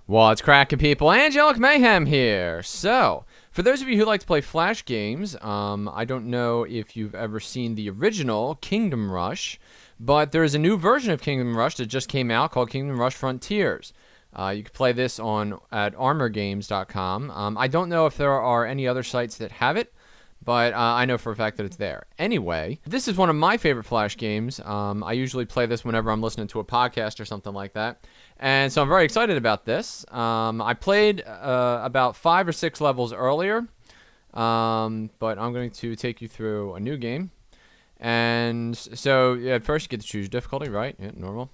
What's cracking, people? Angelic Mayhem here. So, for those of you who like to play Flash games, I don't know if you've ever seen the original Kingdom Rush, but there is a new version of Kingdom Rush that just came out called Kingdom Rush Frontiers. You can play this at armorgames.com. I don't know if there are any other sites that have it, but I know for a fact that it's there. Anyway, this is one of my favorite Flash games. I usually play this whenever I'm listening to a podcast or something like that. And so I'm very excited about this. I played about 5 or 6 levels earlier, but I'm going to take you through a new game. And so at first you get to choose difficulty, right? Yeah, normal.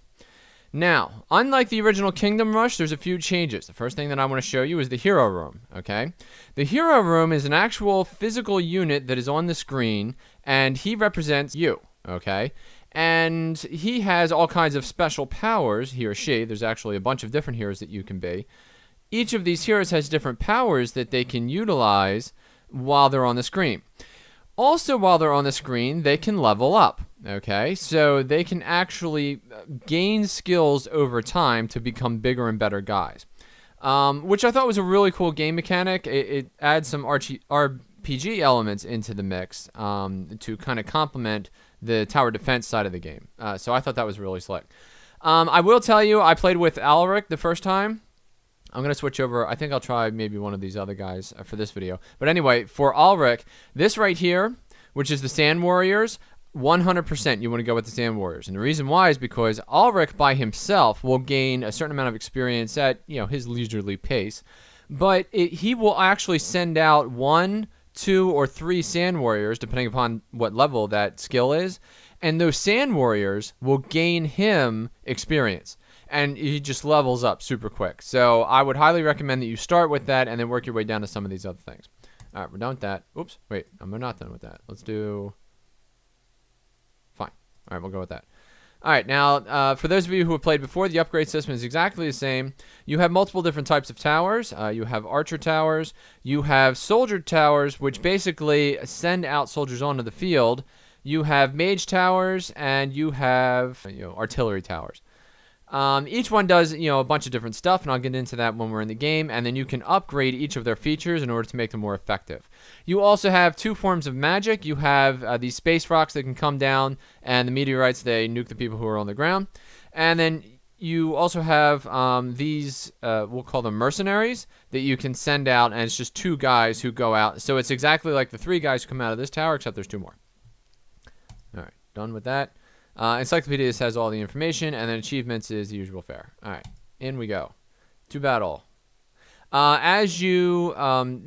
Now, unlike the original Kingdom Rush, there's a few changes. The first thing that I want to show you is the Hero Room, okay? The Hero Room is an actual physical unit that is on the screen, and he represents you, okay? And he has all kinds of special powers, he or she. There's actually a bunch of different heroes that you can be. Each of these heroes has different powers that they can utilize while they're on the screen. Also, while they're on the screen, they can level up, okay? So they can actually gain skills over time to become bigger and better guys, which I thought was a really cool game mechanic. It adds some RPG elements into the mix to kind of complement the tower defense side of the game. So I thought that was really slick. I will tell you, I played with Alaric the first time. I'm going to switch over. I think I'll try maybe one of these other guys for this video. But anyway, for Alaric, this right here, which is the Sand Warriors, 100% you want to go with the Sand Warriors. And the reason why is because Alaric by himself will gain a certain amount of experience at his leisurely pace. But he will actually send out 1, 2, or 3 Sand Warriors, depending upon what level that skill is. And those Sand Warriors will gain him experience. And he just levels up super quick. So I would highly recommend that you start with that and then work your way down to some of these other things. All right, we're done with that. Oops, wait, I'm not done with that. Let's do... Fine. All right, we'll go with that. All right, now, for those of you who have played before, the upgrade system is exactly the same. You have multiple different types of towers. You have archer towers. You have soldier towers, which basically send out soldiers onto the field. You have mage towers, and you have artillery towers. Each one does, a bunch of different stuff, and I'll get into that when we're in the game, and then you can upgrade each of their features in order to make them more effective. You also have 2 forms of magic. You have these space rocks that can come down, and the meteorites, they nuke the people who are on the ground. And then you also have these, we'll call them mercenaries, that you can send out, and it's just 2 guys who go out. So it's exactly like the 3 guys who come out of this tower, except there's 2 more. All right, done with that. Encyclopedias has all the information, and then achievements is the usual fare. All right, in we go. To battle. As you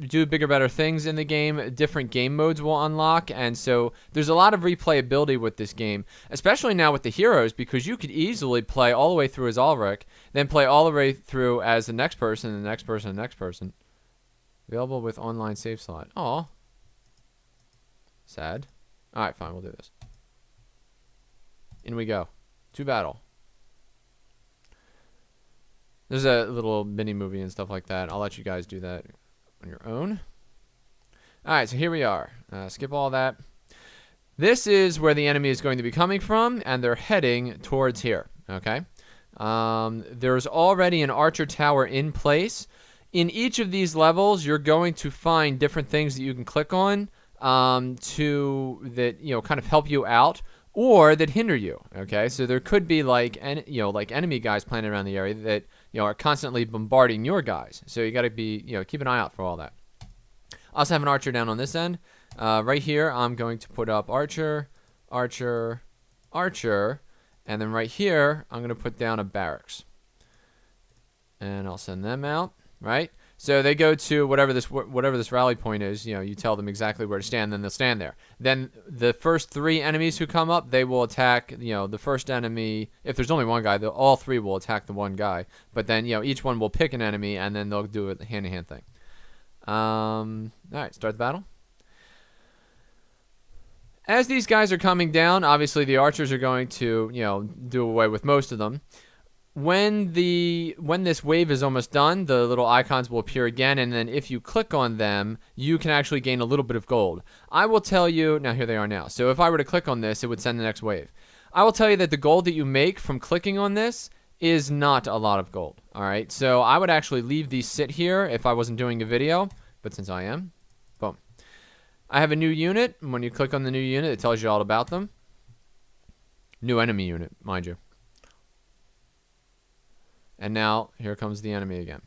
do bigger, better things in the game, different game modes will unlock, and so there's a lot of replayability with this game, especially now with the heroes, because you could easily play all the way through as Alaric, then play all the way through as the next person, the next person, the next person. Available with online save slot. Aw. Sad. All right, fine, we'll do this. In we go. To battle. There's a little mini movie and stuff like that. I'll let you guys do that on your own. Alright, so here we are. Skip all that. This is where the enemy is going to be coming from, and they're heading towards here. Okay? There's already an archer tower in place. In each of these levels, you're going to find different things that you can click on that kind of help you out, or that hinder you, okay? So there could be like enemy guys planted around the area that are constantly bombarding your guys. So you got to be keep an eye out for all that. I also have an archer down on this end. Right here, I'm going to put up archer, archer, archer, and then right here, I'm going to put down a barracks, and I'll send them out. Right. So they go to whatever this rally point is. You tell them exactly where to stand, then they'll stand there. Then the first 3 enemies who come up, they will attack. The first enemy. If there's only one guy, all 3 will attack the one guy. But then each one will pick an enemy, and then they'll do a hand-to-hand thing. All right, start the battle. As these guys are coming down, obviously the archers are going to do away with most of them. When this wave is almost done, the little icons will appear again, and then if you click on them, you can actually gain a little bit of gold. I will tell you, now here they are now. So if I were to click on this, it would send the next wave. I will tell you that the gold that you make from clicking on this is not a lot of gold. All right, so I would actually leave these sit here if I wasn't doing a video, but since I am, boom. I have a new unit, and when you click on the new unit, it tells you all about them. New enemy unit, mind you. And now, here comes the enemy again.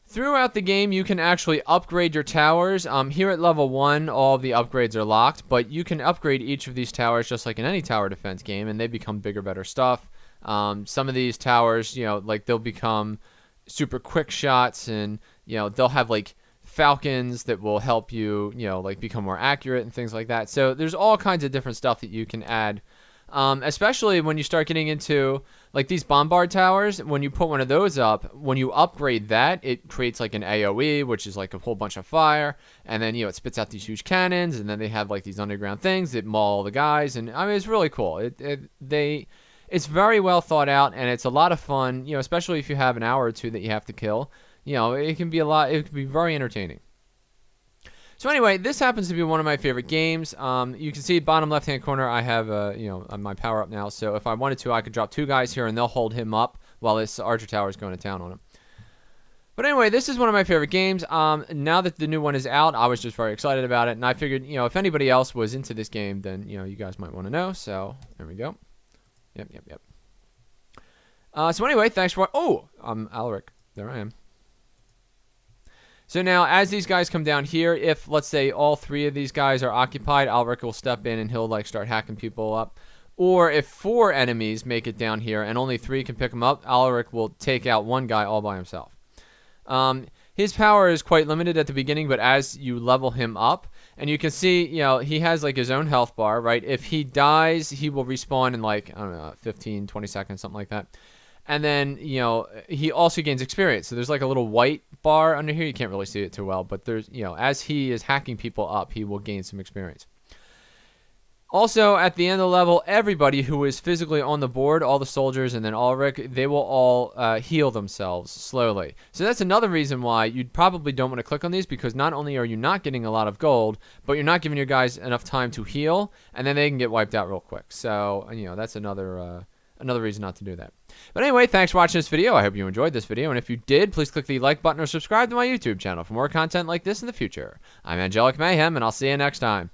Throughout the game, you can actually upgrade your towers. Here at level 1, all of the upgrades are locked, but you can upgrade each of these towers just like in any tower defense game, and they become bigger, better stuff. Some of these towers, you know, like they'll become super quick shots, and, you know, they'll have like falcons that will help you, you know, like become more accurate and things like that. So there's all kinds of different stuff that you can add. Especially when you start getting into like these bombard towers. When you put one of those up, when you upgrade that, it creates like an AoE, which is like a whole bunch of fire, and then, you know, it spits out these huge cannons, and then they have like these underground things that maul all the guys, and I mean, it's really cool. It's very well thought out, and it's a lot of fun, you know, especially if you have an hour or two that you have to kill. You know, it can be very entertaining. So anyway, this happens to be one of my favorite games. You can see bottom left-hand corner, I have you know, my power up now. So if I wanted to, I could drop 2 guys here, and they'll hold him up while this archer tower is going to town on him. But anyway, this is one of my favorite games. Now that the new one is out, I was just very excited about it, and I figured, you know, if anybody else was into this game, then, you know, you guys might want to know. So there we go. Yep. So anyway, thanks for. Oh, Alaric. There I am. So now, as these guys come down here, if, let's say, all 3 of these guys are occupied, Alaric will step in and he'll, like, start hacking people up. Or if 4 enemies make it down here and only 3 can pick them up, Alaric will take out 1 guy all by himself. His power is quite limited at the beginning, but as you level him up, and you can see, you know, he has, like, his own health bar, right? If he dies, he will respawn in, like, I don't know, 15, 20 seconds, something like that. And then, you know, he also gains experience. So there's like a little white bar under here. You can't really see it too well, but there's, you know, as he is hacking people up, he will gain some experience. Also, at the end of the level, everybody who is physically on the board, all the soldiers and then Alaric, they will all heal themselves slowly. So that's another reason why you probably don't want to click on these, because not only are you not getting a lot of gold, but you're not giving your guys enough time to heal, and then they can get wiped out real quick. So, you know, that's another reason not to do that. But anyway, thanks for watching this video. I hope you enjoyed this video, and if you did, please click the like button or subscribe to my YouTube channel for more content like this in the future. I'm Angelic Mayhem, and I'll see you next time.